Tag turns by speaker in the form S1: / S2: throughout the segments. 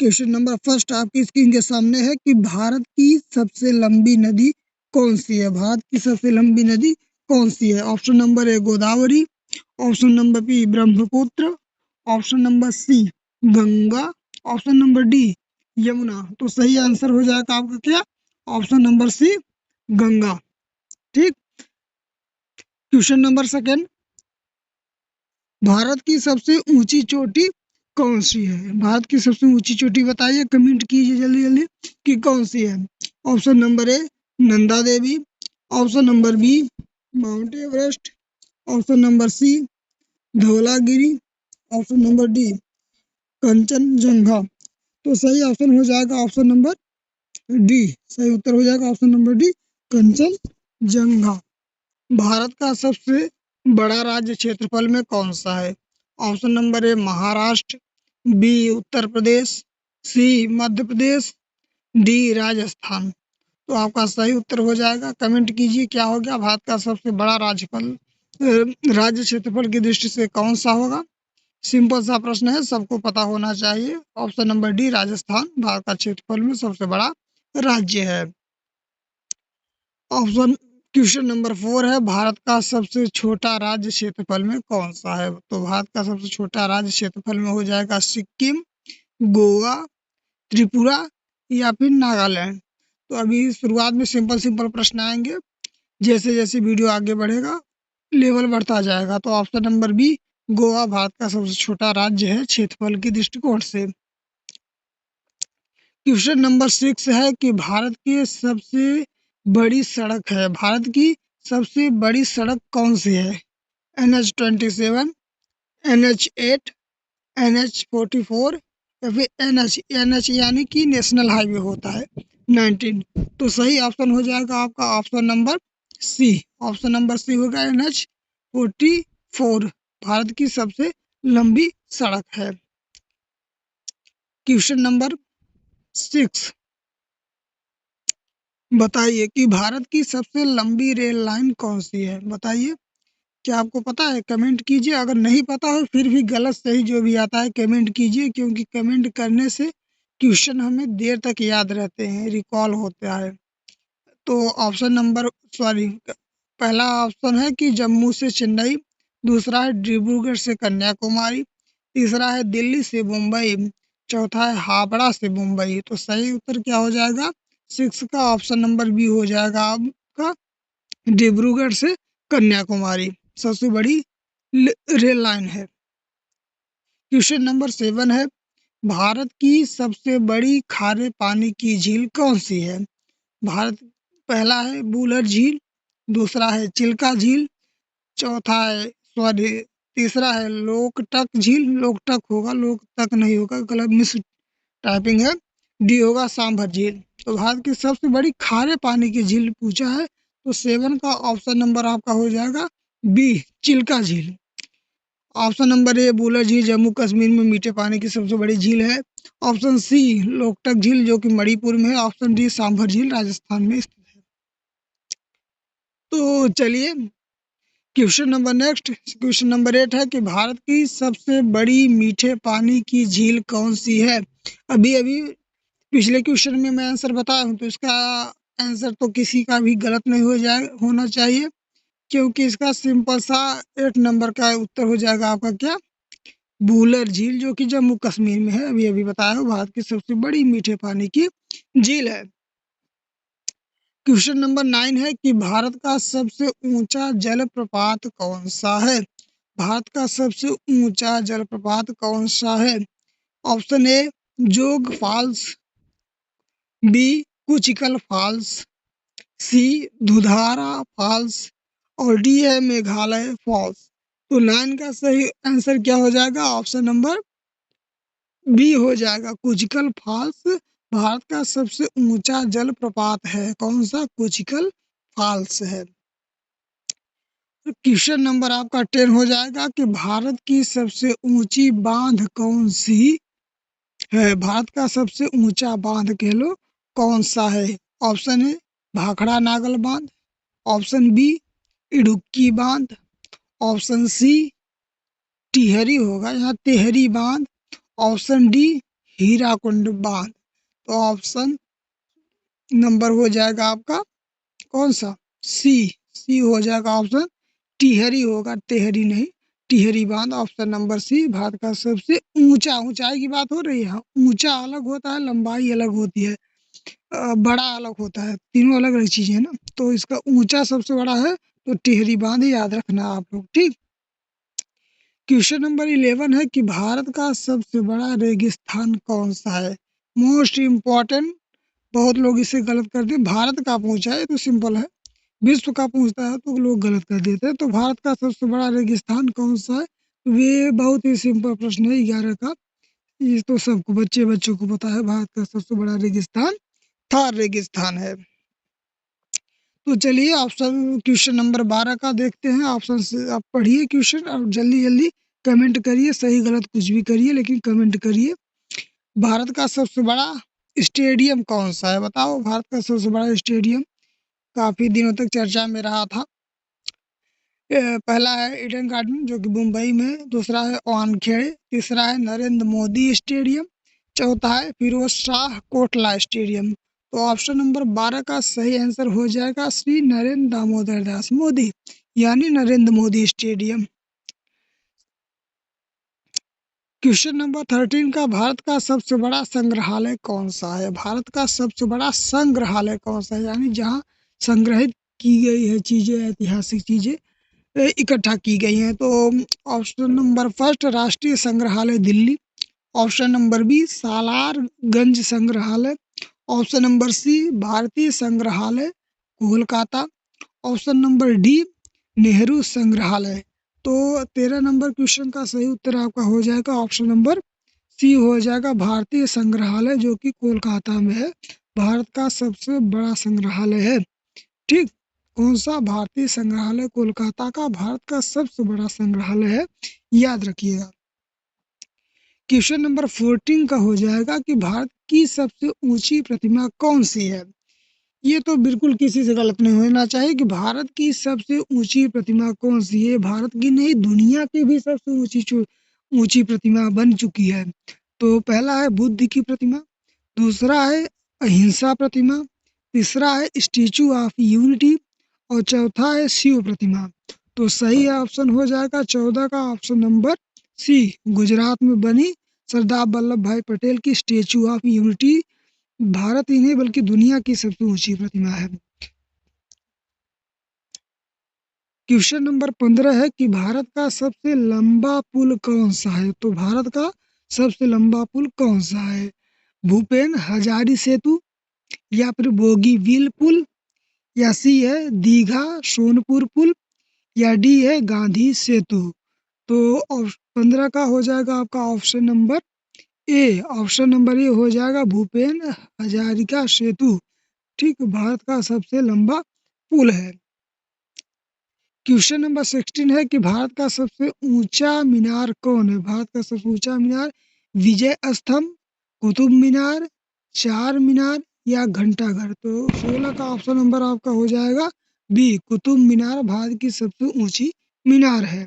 S1: Question number first आपकी screen के सामने है कि भारत की सबसे लंबी नदी कौन सी है। भारत की सबसे लंबी नदी कौन सी है। Option number a Godavari, option number b Brahmaputra, option number c Ganga, option number d Yamuna. तो सही आंसर हो जाएगा आपका क्या, ऑप्शन नंबर सी गंगा। ठीक। क्वेश्चन नंबर सेकंड, भारत की सबसे ऊंची चोटी कौन सी है। भारत की सबसे ऊंची चोटी बताइए, कमेंट कीजिए जल्दी जल्दी कि कौन सी है। Option number a Nanda Devi, option number b Mount Everest, option number c Dhaulagiri, option number d Kanchenjunga. तो सही ऑप्शन हो जाएगा ऑप्शन नंबर डी। सही उत्तर हो जाएगा option number d Kanchenjunga. Bharat का सबसे बड़ा राज्य क्षेत्रफल में कौन सा है। Option number a Maharashtra, b Uttar Pradesh, c Madhya Pradesh, d Rajasthan. तो आपका सही उत्तर हो जाएगा, कमेंट कीजिए क्या हो गया, भारत का सबसे बड़ा राज्य क्षेत्रफल की दृष्टि से कौन सा होगा। सिंपल सा प्रश्न है, सबको पता होना चाहिए। Option number D Rajasthan Bharat का क्षेत्रफल में सबसे बड़ा राज्य है। ऑप्शन क्वेश्चन नंबर 4 है, भारत का सबसे छोटा राज्य क्षेत्रफल में कौन सा है। तो भारत का सबसे छोटा राज्य क्षेत्रफल में हो जाएगा सिक्किम, गोवा, त्रिपुरा या फिर नागालैंड। तो अभी शुरुआत में सिंपल सिंपल प्रश्न आएंगे, जैसे जैसे वीडियो आगे बढ़ेगा लेवल बढ़ता जाएगा। तो option number b Goa Bharat का सबसे छोटा राज्य है क्षेत्रफल की दृष्टिकोण से। क्वेश्चन नंबर 6 है कि भारत की सबसे बड़ी सड़क है। भारत की सबसे बड़ी सड़क कौन सी है। NH-27, NH-8, NH-44 या फिर NH यानी कि नेशनल हाईवे होता है 19। तो सही ऑप्शन हो जाएगा आपका option number c. Option number c होगा NH-44 भारत की सबसे लंबी सड़क है। क्वेश्चन नंबर 6 बताइए कि भारत की सबसे लंबी रेल लाइन कौन सी है। बताइए, क्या आपको पता है, कमेंट कीजिए। अगर नहीं पता हो फिर भी गलत सही जो भी आता है कमेंट कीजिए, क्योंकि कमेंट करने से क्वेश्चन हमें देर तक याद रहते हैं, रिकॉल होता है। तो ऑप्शन नंबर पहला ऑप्शन है कि जम्मू से चेन्नई, दूसरा है डिब्रूगढ़ से कन्याकुमारी, तीसरा है दिल्ली से मुंबई, चौथा है हावड़ा से मुंबई। तो सही उत्तर क्या हो जाएगा, 6 का ऑप्शन नंबर बी हो जाएगा आपका, डिब्रूगढ़ से कन्याकुमारी सबसे बड़ी रेल लाइन है। क्वेश्चन नंबर 7 है, भारत की सबसे बड़ी खारे पानी की झील कौन सी है। भारत पहला है बूलर झील, दूसरा है चिल्का झील, चौथा है तीसरा है लोकटक झील, लोकटक होगा लोकटक नहीं होगा, गलत मिस टाइपिंग है, डी होगा सांभर झील। तो भारत की सबसे बड़ी खारे पानी की झील पूछा है, तो 7 का ऑप्शन नंबर आपका हो जाएगा बी चिल्का झील। ऑप्शन नंबर ए बूलर झील जम्मू कश्मीर में मीठे पानी की सबसे बड़ी झील है, ऑप्शन सी लोकटक झील जो कि मणिपुर में है, ऑप्शन डी सांभर झील राजस्थान में स्थित है। तो चलिए क्वेश्चन नंबर 8 है कि भारत की सबसे बड़ी मीठे पानी की झील कौन सी है। अभी अभी पिछले क्वेश्चन में मैं आंसर बताया हूँ, तो इसका आंसर तो किसी का भी गलत नहीं होना चाहिए, क्योंकि इसका सिंपल सा 8 नंबर का उत्तर हो जाएगा आपका क्या, बूलर झील जो कि जम्मू कश्मीर में है। अभी अभी बताया हूँ भारत की सबसे बड़ी मीठे पानी की झील है। क्वेश्चन नंबर 9 है कि भारत का सबसे ऊंचा जलप्रपात कौन सा है। भारत का सबसे ऊंचा जलप्रपात कौन सा है। ऑप्शन ए जोग फॉल्स, बी कुचिकल फॉल्स, सी दुधारा फॉल्स और डी है मेघालय फॉल्स। तो 9 का सही आंसर क्या हो जाएगा, ऑप्शन नंबर बी हो जाएगा कुचिकल फॉल्स भारत का सबसे ऊंचा जलप्रपात है। कौन सा, कुचिकल फॉल्स है। क्वेश्चन नंबर आपका 10 हो जाएगा कि भारत की सबसे ऊंची बांध कौन सी है। भारत का सबसे ऊंचा बांध कह लो कौन सा है। ऑप्शन ए भाखड़ा नागल बांध, ऑप्शन बी इडुक्की बांध, ऑप्शन सी टिहरी होगा यहाँ तेहरी बांध, ऑप्शन डी हीराकुंड बांध। तो ऑप्शन नंबर हो जाएगा आपका कौन सा, सी हो जाएगा ऑप्शन। टिहरी होगा, टेहरी नहीं, टिहरी बांध। ऑप्शन नंबर सी भारत का सबसे ऊंचा, ऊंचाई की बात हो रही है। ऊंचा अलग होता है, लंबाई अलग होती है, बड़ा अलग होता है, तीनों अलग अलग चीजें हैं ना। तो इसका ऊंचा सबसे बड़ा है, तो टिहरी बांध याद रखना आप लोग, ठीक। क्वेश्चन नंबर 11 है कि भारत का सबसे बड़ा रेगिस्तान कौन सा है। मोस्ट इम्पोर्टेंट, बहुत लोग इसे गलत करते हैं। भारत का पूछा है तो सिंपल है, विश्व का पूछता है तो लोग गलत कर देते हैं। तो भारत का सबसे बड़ा रेगिस्तान कौन सा है, ये बहुत ही सिंपल प्रश्न है 11 का। ये तो सबको बच्चों को पता है, भारत का सबसे बड़ा रेगिस्तान थार रेगिस्तान है। तो चलिए ऑप्शन क्वेश्चन नंबर 12 का देखते हैं। ऑप्शन से आप पढ़िए क्वेश्चन और जल्दी जल्दी कमेंट करिए, सही गलत कुछ भी करिए लेकिन कमेंट करिए। भारत का सबसे बड़ा स्टेडियम कौन सा है, बताओ। भारत का सबसे बड़ा स्टेडियम काफी दिनों तक चर्चा में रहा था। पहला है ईडन गार्डन जो कि मुंबई में, दूसरा है वानखेड़े, तीसरा है नरेंद्र मोदी स्टेडियम, चौथा है फिरोज शाह कोटला स्टेडियम। तो ऑप्शन नंबर 12 का सही आंसर हो जाएगा श्री नरेंद्र दामोदर दास मोदी, यानी Narendra Modi stadium. Question number 13 का भारत का सबसे बड़ा संग्रहालय कौन सा है। भारत का सबसे बड़ा संग्रहालय कौन सा है, यानी जहाँ संग्रहित की गई है चीजें, ऐतिहासिक चीजें इकट्ठा की गई हैं। तो ऑप्शन नंबर फर्स्ट राष्ट्रीय संग्रहालय Delhi, option number B Salarjung संग्रहालय, ऑप्शन नंबर सी भारतीय संग्रहालय Kolkata, option number D Nehru संग्रहालय। तो 13 नंबर क्वेश्चन का सही उत्तर आपका हो जाएगा ऑप्शन नंबर सी हो जाएगा, भारतीय संग्रहालय जो कि कोलकाता में है। भारत का सबसे बड़ा संग्रहालय है, ठीक। कौन सा, भारतीय संग्रहालय कोलकाता का भारत का सबसे बड़ा संग्रहालय है, याद रखिएगा। क्वेश्चन नंबर 14 का हो जाएगा कि भारत की सबसे ऊंची प्रतिमा कौन सी है। ये तो बिल्कुल किसी से गलत नहीं होना चाहिए कि भारत की सबसे ऊंची प्रतिमा कौन सी है। भारत की नहीं, दुनिया की भी सबसे ऊंची प्रतिमा बन चुकी है। तो पहला है बुद्ध की प्रतिमा, दूसरा है अहिंसा प्रतिमा, तीसरा है स्टैचू ऑफ यूनिटी और चौथा है शिव प्रतिमा। तो सही ऑप्शन हो जाएगा 14 का ऑप्शन नंबर सी, गुजरात में बनी सरदार वल्लभ भाई पटेल की स्टैचू ऑफ यूनिटी भारत ही नहीं बल्कि दुनिया की सबसे ऊंची प्रतिमा है। क्वेश्चन नंबर 15 है कि भारत का सबसे लंबा पुल कौन सा है। तो भारत का सबसे लंबा पुल कौन सा है, भूपेन हजारी सेतु, या फिर बोगीबील पुल, या सी है दीघा सोनपुर पुल, या डी है गांधी सेतु। तो 15 का हो जाएगा आपका ऑप्शन नंबर ए, ऑप्शन नंबर ए हो जाएगा भूपेन हजारिका सेतु, ठीक, भारत का सबसे लंबा पुल है। क्वेश्चन नंबर 16 है कि भारत का सबसे ऊंचा मीनार कौन है। भारत का सबसे ऊंचा मीनार विजय स्तंभ, कुतुब मीनार, चार मीनार या घंटाघर। तो 16 का ऑप्शन नंबर आपका हो जाएगा बी, कुतुब मीनार भारत की सबसे ऊंची मीनार है।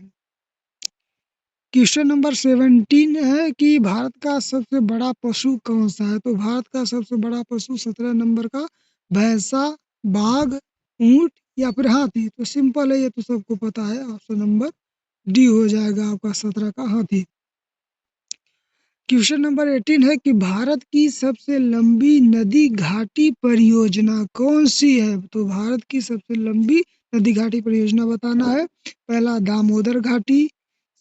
S1: क्वेश्चन नंबर 17 है कि भारत का सबसे बड़ा पशु कौन सा है। तो भारत का सबसे बड़ा पशु 17 नंबर का भैंसा, बाघ, ऊंट या फिर हाथी। तो सिंपल है, ये तो सबको पता है, ऑप्शन नंबर डी हो जाएगा आपका 17 का हाथी। क्वेश्चन नंबर 18 है कि भारत की सबसे लंबी नदी घाटी परियोजना कौन सी है। तो भारत की सबसे लंबी नदी घाटी परियोजना बताना है। पहला दामोदर घाटी,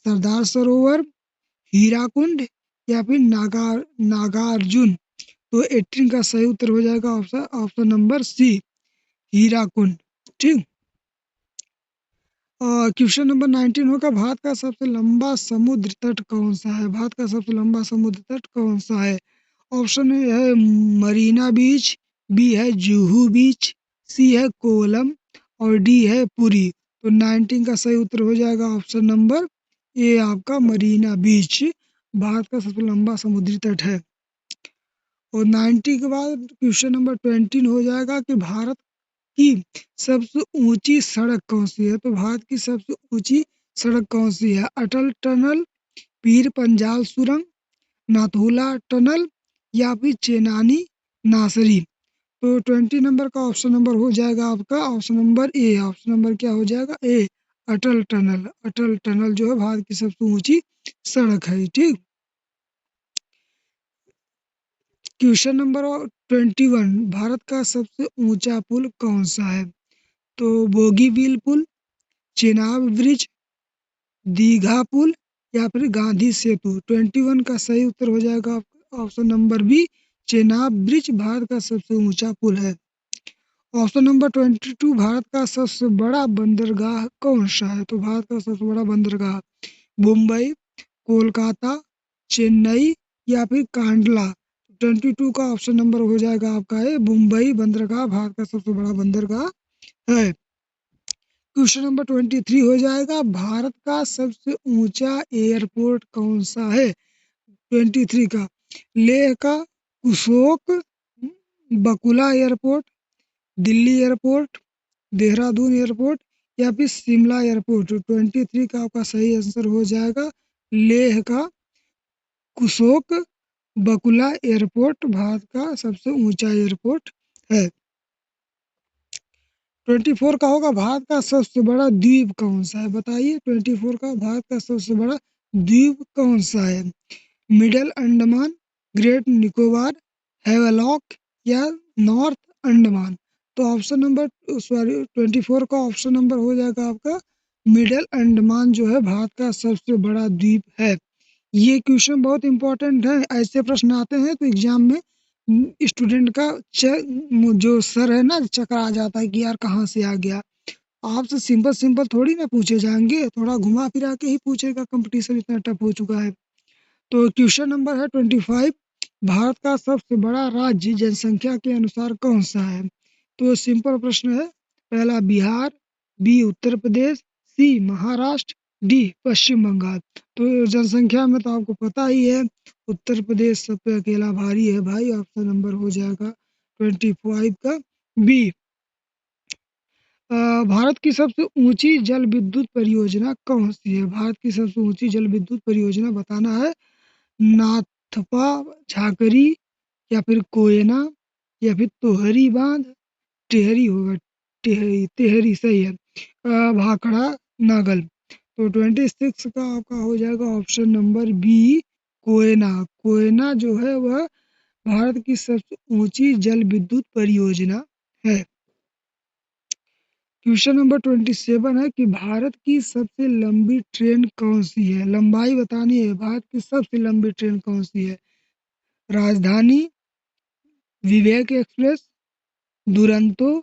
S1: सरदार सरोवर, हीराकुंड या फिर नागार्जुन। तो 18 का सही उत्तर हो जाएगा ऑप्शन नंबर सी, हीराकुंड, ठीक। क्वेश्चन नंबर 19 होगा भारत का सबसे लंबा समुद्र तट कौन सा है। भारत का सबसे लंबा समुद्र तट कौन सा है। ऑप्शन है मरीना बीच, बी है जुहू बीच, सी है कोलम और डी है पुरी। तो 19 का सही उत्तर हो जाएगा ऑप्शन नंबर ए, आपका मरीना बीच भारत का सबसे लंबा समुद्री तट है। और 90 के बाद क्वेश्चन नंबर 20 हो जाएगा कि भारत की सबसे ऊंची सड़क कौन सी है। तो भारत की सबसे ऊंची सड़क कौन सी है, अटल टनल, पीर पंजाल सुरंग, नाथुला टनल या फिर चेनानी नासरी। तो 20 नंबर का ऑप्शन नंबर हो जाएगा आपका ऑप्शन नंबर ए। ऑप्शन नंबर क्या हो जाएगा? ए, अटल टनल। अटल टनल जो है भारत की सबसे ऊंची सड़क है। ठीक। क्वेश्चन नंबर 21, भारत का सबसे ऊंचा पुल कौन सा है? तो बोगीबील पुल, चेनाब ब्रिज, दीघा पुल या फिर गांधी सेतु। 21 का सही उत्तर हो जाएगा option number b, Chenab bridge Bharat का सबसे ऊंचा पुल है। ऑप्शन नंबर 22, भारत का सबसे बड़ा बंदरगाह कौन सा है? तो भारत का सबसे बड़ा बंदरगाह मुंबई, कोलकाता, चेन्नई या फिर कांडला। 22 का ऑप्शन नंबर हो जाएगा आपका है मुंबई बंदरगाह भारत का सबसे बड़ा बंदरगाह है। क्वेश्चन नंबर 23 हो जाएगा, भारत का सबसे ऊंचा एयरपोर्ट कौन सा है? 23 का लेह का Kushok Bakula airport, Delhi airport, Dehradun airport या फिर शिमला एयरपोर्ट। 23 का आपका सही आंसर हो जाएगा लेह का कुशोक बकुला एयरपोर्ट भारत का सबसे ऊंचा एयरपोर्ट है। 24 का होगा, भारत का सबसे बड़ा द्वीप कौन सा है? बताइए 24 का भारत का सबसे बड़ा द्वीप कौन सा है? मिडल अंडमान, ग्रेट निकोबार, हैवेलॉक या नॉर्थ अंडमान। तो ऑप्शन नंबर 24 का ऑप्शन नंबर हो जाएगा आपका मिडल अंडमान जो है भारत का सबसे बड़ा द्वीप है। ये क्वेश्चन बहुत इंपॉर्टेंट है। ऐसे प्रश्न आते हैं तो एग्जाम में स्टूडेंट का जो सर है ना चकरा जाता है कि यार कहाँ से आ गया। आपसे सिंपल सिंपल थोड़ी ना पूछे जाएंगे, थोड़ा घुमा फिरा के ही पूछेगा, कंपटीशन इतना टफ हो चुका है। तो क्वेश्चन नंबर है 25, भारत का सबसे बड़ा राज्य जनसंख्या के अनुसार कौन सा है? तो सिंपल प्रश्न है। पहला बिहार, बी उत्तर प्रदेश, सी महाराष्ट्र, डी पश्चिम बंगाल। तो जनसंख्या में तो आपको पता ही है उत्तर प्रदेश सब पे अकेला भारी है भाई। ऑप्शन नंबर हो जाएगा 25 का बी। भारत की सबसे ऊंची जल विद्युत परियोजना कौन सी है? भारत की सबसे ऊंची जल विद्युत परियोजना बताना है। नाथपा झाकरी या फिर कोयना या फिर तोहरी बांध, टेहरी होगा, टेहरी तेहरी सही है, भाखड़ा नागल। तो 26 का आपका हो जाएगा option number b, Koyna. Koyna जो है वह भारत की सबसे ऊंची जल विद्युत परियोजना है। क्वेश्चन नंबर 27 है कि भारत की सबसे लंबी ट्रेन कौन सी है? लंबाई बतानी है, भारत की सबसे लंबी ट्रेन कौन सी है? राजधानी, विवेक एक्सप्रेस, दुरंतो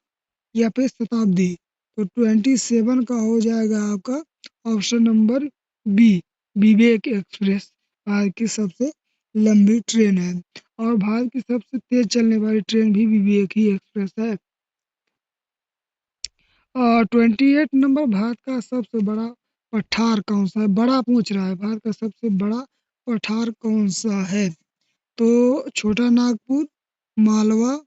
S1: या फिर शताब्दी। तो 27 का हो जाएगा आपका ऑप्शन नंबर बी, विवेक एक्सप्रेस भारत की सबसे लंबी ट्रेन है। और भारत की सबसे तेज चलने वाली ट्रेन भी विवेक ही एक्सप्रेस है। 28 नंबर, भारत का सबसे बड़ा पठार कौन सा है? बड़ा पूछ रहा है, भारत का सबसे बड़ा पठार कौन सा है? तो छोटा नागपुर, मालवा,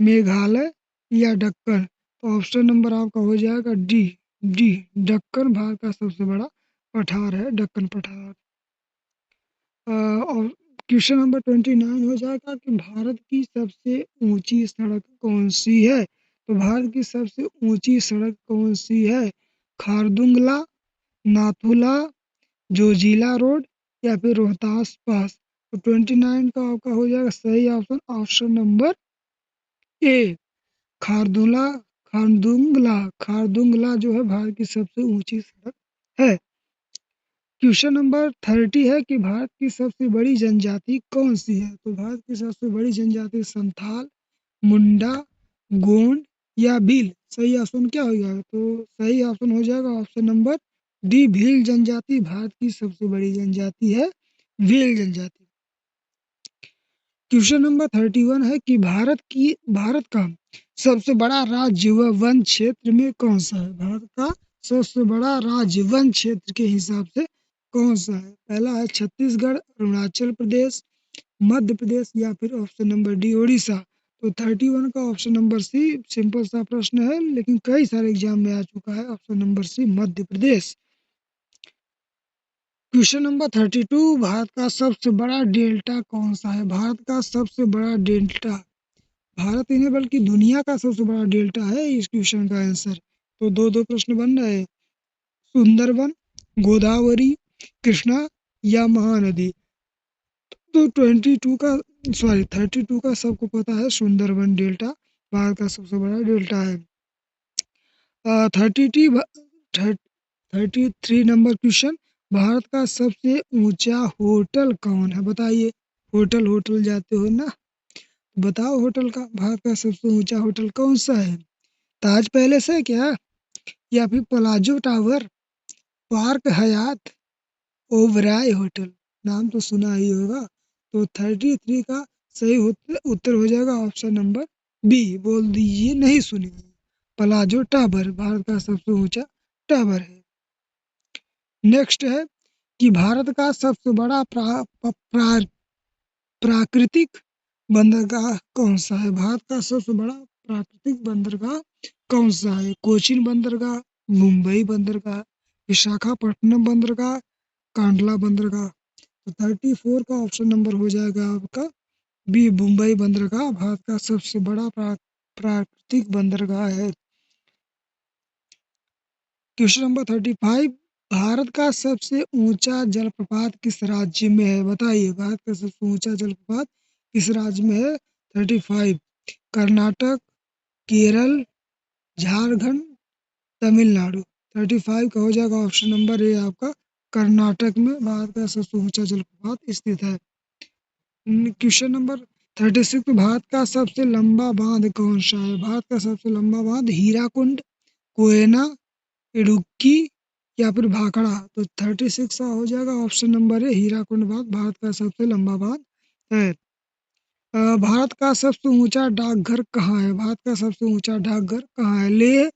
S1: मेघालय या दक्कन। तो ऑप्शन नंबर आपका हो जाएगा डी, डी दक्कन भारत का सबसे बड़ा पठार है, दक्कन पठार। और क्वेश्चन नंबर 29 हो जाएगा कि भारत की सबसे ऊंची सड़क कौन सी है? तो भारत की सबसे ऊंची सड़क कौन सी है? खारदुंगला, नाथुला, जोजिला रोड या फिर रोहतास पास। तो 29 का आपका हो जाएगा सही ऑप्शन ऑप्शन नंबर ए, खारदुंगला। खारदुंगला, खारदुंगला जो है भारत की सबसे ऊंची सड़क है। क्वेश्चन नंबर 30 है कि भारत की सबसे बड़ी जनजाति कौन सी है? तो भारत की सबसे बड़ी जनजाति संथाल, मुंडा, गोंड या भील। सही ऑप्शन क्या हो जाएगा? तो सही ऑप्शन हो जाएगा ऑप्शन नंबर डी, भील जनजाति भारत की सबसे बड़ी जनजाति है, भील जनजाति। क्वेश्चन नंबर 31 है कि भारत का सबसे बड़ा राज्य व वन क्षेत्र में कौन सा है? भारत का सबसे बड़ा राज्य वन क्षेत्र के हिसाब से कौन सा है? पहला है छत्तीसगढ़, अरुणाचल प्रदेश, मध्य प्रदेश या फिर ऑप्शन नंबर डी उड़ीसा। तो 31 का ऑप्शन नंबर सी, सिंपल सा प्रश्न है लेकिन कई सारे एग्जाम में आ चुका है, ऑप्शन नंबर सी मध्य प्रदेश। क्वेश्चन नंबर 32, भारत का सबसे बड़ा डेल्टा कौन सा है? भारत का सबसे बड़ा डेल्टा, भारत ही नहीं बल्कि दुनिया का सबसे बड़ा डेल्टा है इस क्वेश्चन का आंसर। तो दो दो प्रश्न बन रहे हैं, सुंदरबन, गोदावरी, कृष्णा या महानदी। तो 32 का सबको पता है, सुंदरबन डेल्टा भारत का सबसे बड़ा डेल्टा है। 33 नंबर क्वेश्चन, भारत का सबसे ऊंचा होटल कौन है? बताइए, होटल जाते हो ना, बताओ होटल का, भारत का सबसे ऊंचा होटल कौन सा है? ताज पैलेस है क्या, या फिर प्लाजो टावर, पार्क हयात, ओबराय होटल? नाम तो सुना ही होगा। तो 33 का सही उत्तर हो जाएगा ऑप्शन नंबर बी, बोल दीजिए नहीं सुनी, प्लाजो टावर भारत का सबसे ऊंचा टावर है। नेक्स्ट है कि भारत का सबसे बड़ा प्राकृतिक बंदरगाह कौन सा है? भारत का सबसे बड़ा प्राकृतिक बंदरगाह कौन सा है? कोचीन बंदरगाह, मुंबई बंदरगाह, विशाखापट्टनम बंदरगाह, कांडला बंदरगाह। तो 34 का ऑप्शन नंबर हो जाएगा आपका बी, मुंबई बंदरगाह भारत का सबसे बड़ा प्राकृतिक बंदरगाह है। क्वेश्चन नंबर 35, भारत का सबसे ऊंचा जलप्रपात किस राज्य में है? बताइए, भारत का सबसे ऊंचा जलप्रपात किस राज्य में है? 35, कर्नाटक, केरल, झारखंड, तमिलनाडु। 35 का हो जाएगा ऑप्शन नंबर ए आपका, कर्नाटक में भारत का सबसे ऊंचा जलप्रपात स्थित है। क्वेश्चन नंबर 36, भारत का सबसे लंबा बांध कौन सा है? भारत का सबसे लंबा बांध हीराकुंड, कोयना, इडुक्की या फिर भाखड़ा। तो 36 का हो जाएगा ऑप्शन नंबर है, हीराकुंड बांध भारत का सबसे लंबा बांध है। भारत का सबसे ऊंचा डाकघर कहाँ है? भारत का सबसे ऊंचा डाकघर कहाँ है? लेह,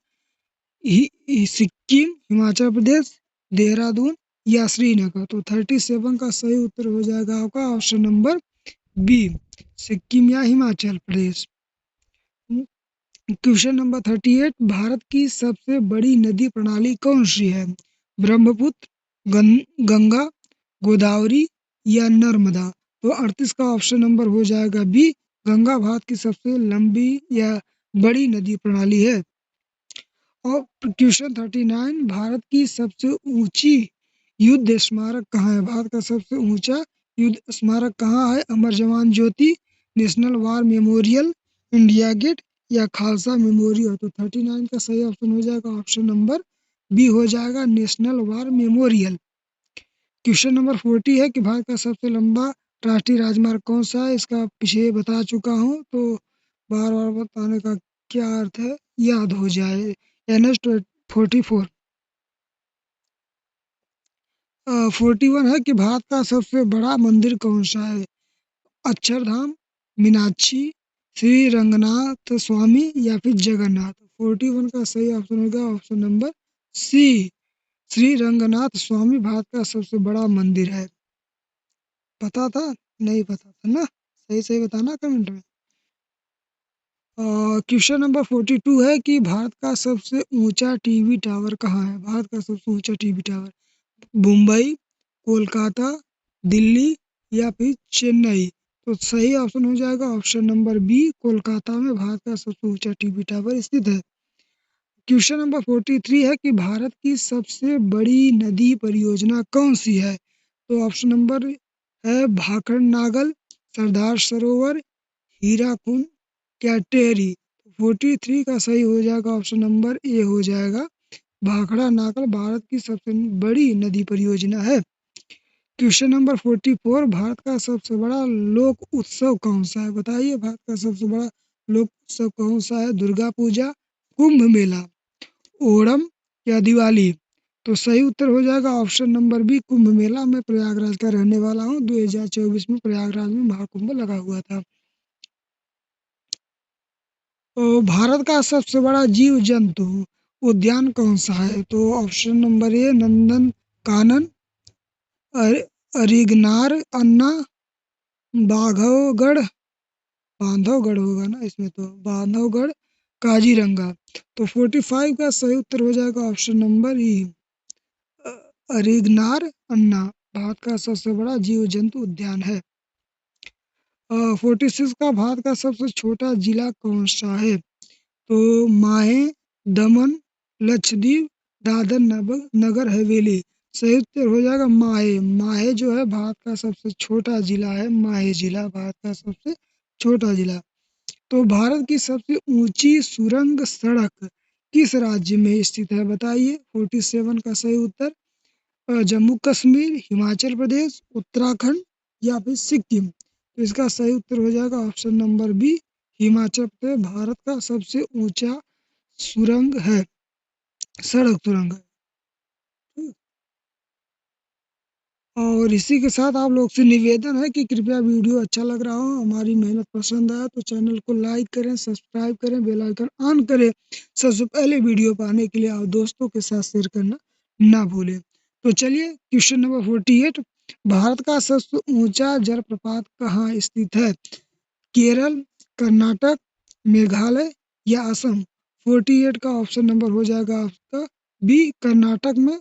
S1: सिक्किम, हिमाचल प्रदेश, देहरादून या श्रीनगर। तो 37 का सही उत्तर हो जाएगा आपका ऑप्शन नंबर बी, सिक्किम या हिमाचल प्रदेश। क्वेश्चन नंबर 38, भारत की सबसे बड़ी नदी प्रणाली कौन सी है? ब्रह्मपुत्र, गंगा, गोदावरी या नर्मदा। तो 38 का ऑप्शन नंबर हो जाएगा बी, गंगा भारत की सबसे लंबी या बड़ी नदी प्रणाली है। और क्वेश्चन 39, भारत की सबसे ऊंची युद्ध स्मारक कहाँ है? भारत का सबसे ऊंचा युद्ध स्मारक कहाँ है? Amar Jawan Jyoti, national war memorial, India gate या खालसा मेमोरियल। तो 39 का सही ऑप्शन हो जाएगा ऑप्शन नंबर बी, हो जाएगा national war memorial. Question number 40 है कि भारत का सबसे लंबा राष्ट्रीय राजमार्ग कौन सा है? इसका पीछे बता चुका हूँ, तो बार बार बताने का क्या अर्थ है, याद हो जाए। NH 44। 41 है कि भारत का सबसे बड़ा मंदिर कौन सा है? अक्षरधाम, मीनाक्षी, श्री रंगनाथ स्वामी या फिर जगन्नाथ। 41 का सही ऑप्शन होगा option number C, Shri Ranganath Swami Bharat का सबसे बड़ा मंदिर है। पता था? नहीं पता था ना? सही सही बताना कमेंट में। क्वेश्चन नंबर 42 है कि भारत का सबसे ऊंचा टीवी टावर कहाँ है? भारत का सबसे ऊंचा टीवी टावर मुंबई, कोलकाता, दिल्ली या फिर चेन्नई। तो सही ऑप्शन हो जाएगा ऑप्शन नंबर बी, कोलकाता में भारत का सबसे ऊंचा टीवी टावर स्थित है। क्वेश्चन नंबर 43 है कि भारत की सबसे बड़ी नदी परियोजना कौन सी है? तो ऑप्शन नंबर है भाखड़ नागल, सरदार सरोवर, हीराकुंड या टेहरी। 43 का सही हो जाएगा ऑप्शन नंबर ए, हो जाएगा भाखड़ा नागल भारत की सबसे बड़ी नदी परियोजना है। क्वेश्चन नंबर 44, भारत का सबसे बड़ा लोक उत्सव कौन सा है? बताइए, भारत का सबसे बड़ा लोक उत्सव कौन सा है? दुर्गा पूजा, कुंभ मेला, ओणम या दिवाली। तो सही उत्तर हो जाएगा option number B, Kumbh Mela. मैं प्रयागराज का रहने वाला हूँ, 2024 में प्रयागराज में महाकुंभ लगा हुआ था। तो भारत का सबसे बड़ा जीव जंतु उद्यान कौन सा है? तो ऑप्शन नंबर ए, नंदन कानन, अरिगनार अन्ना, बाघवगढ़, बांधवगढ़ होगा ना इसमें, तो बांधवगढ़, काजीरंगा। तो 45 का सही उत्तर हो जाएगा ऑप्शन नंबर ई, अरिगनार अन्ना भारत का सबसे बड़ा जीव जंतु उद्यान है। 46 का भारत का सबसे छोटा जिला कौन सा है? तो माहे, दमन, लक्षद्वीप, दादर नगर हवेली। सही उत्तर हो जाएगा माहे। माहे जो है भारत का सबसे छोटा जिला है। माहे जिला भारत का सबसे छोटा जिला। तो भारत की सबसे ऊंची सुरंग सड़क किस राज्य में स्थित है? बताइए। 47 का सही उत्तर जम्मू कश्मीर, हिमाचल प्रदेश, उत्तराखंड या फिर सिक्किम। तो इसका सही उत्तर हो जाएगा option number B, Himachal Pradesh Bharat का सबसे ऊंचा सुरंग है, सड़क सुरंग है। और इसी के साथ आप लोग से निवेदन है कि कृपया वीडियो अच्छा लग रहा हो, हमारी मेहनत पसंद आए तो चैनल को लाइक करें, सब्सक्राइब करें, बेल आइकन ऑन करें सबसे पहले वीडियो पाने के लिए, और दोस्तों के साथ शेयर करना ना भूलें। तो चलिए क्वेश्चन नंबर 48, भारत का सबसे ऊंचा जलप्रपात कहाँ स्थित है? केरल, कर्नाटक, मेघालय या असम। 48 का ऑप्शन नंबर हो जाएगा आपका बी, कर्नाटक में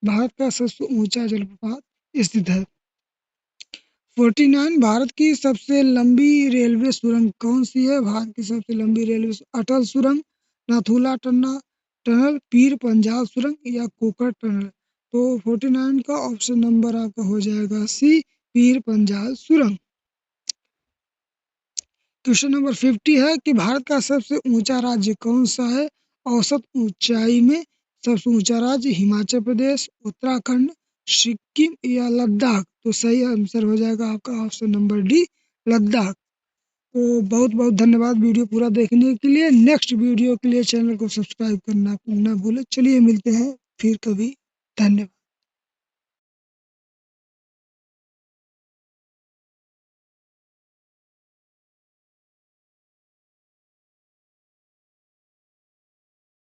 S1: भारत का सबसे ऊंचा जलप्रपात स्थित है। 49, भारत की सबसे लंबी रेलवे सुरंग कौन सी है? भारत की सबसे लंबी रेलवे अटल सुरंग, नाथुला टनल, पीर पंजाल सुरंग या कोकर टनल। तो 49 का ऑप्शन नंबर आपका हो जाएगा सी, पीर पंजाल सुरंग। क्वेश्चन नंबर 50 है कि भारत का सबसे ऊंचा राज्य कौन सा है? औसत ऊंचाई में सबसे ऊंचा राज्य हिमाचल प्रदेश, उत्तराखंड, सिक्किम या लद्दाख। तो सही आंसर हो जाएगा आपका ऑप्शन नंबर डी, लद्दाख। तो बहुत बहुत धन्यवाद वीडियो पूरा देखने के लिए। नेक्स्ट वीडियो के लिए चैनल को सब्सक्राइब करना ना भूलें। चलिए मिलते हैं फिर कभी। धन्यवाद।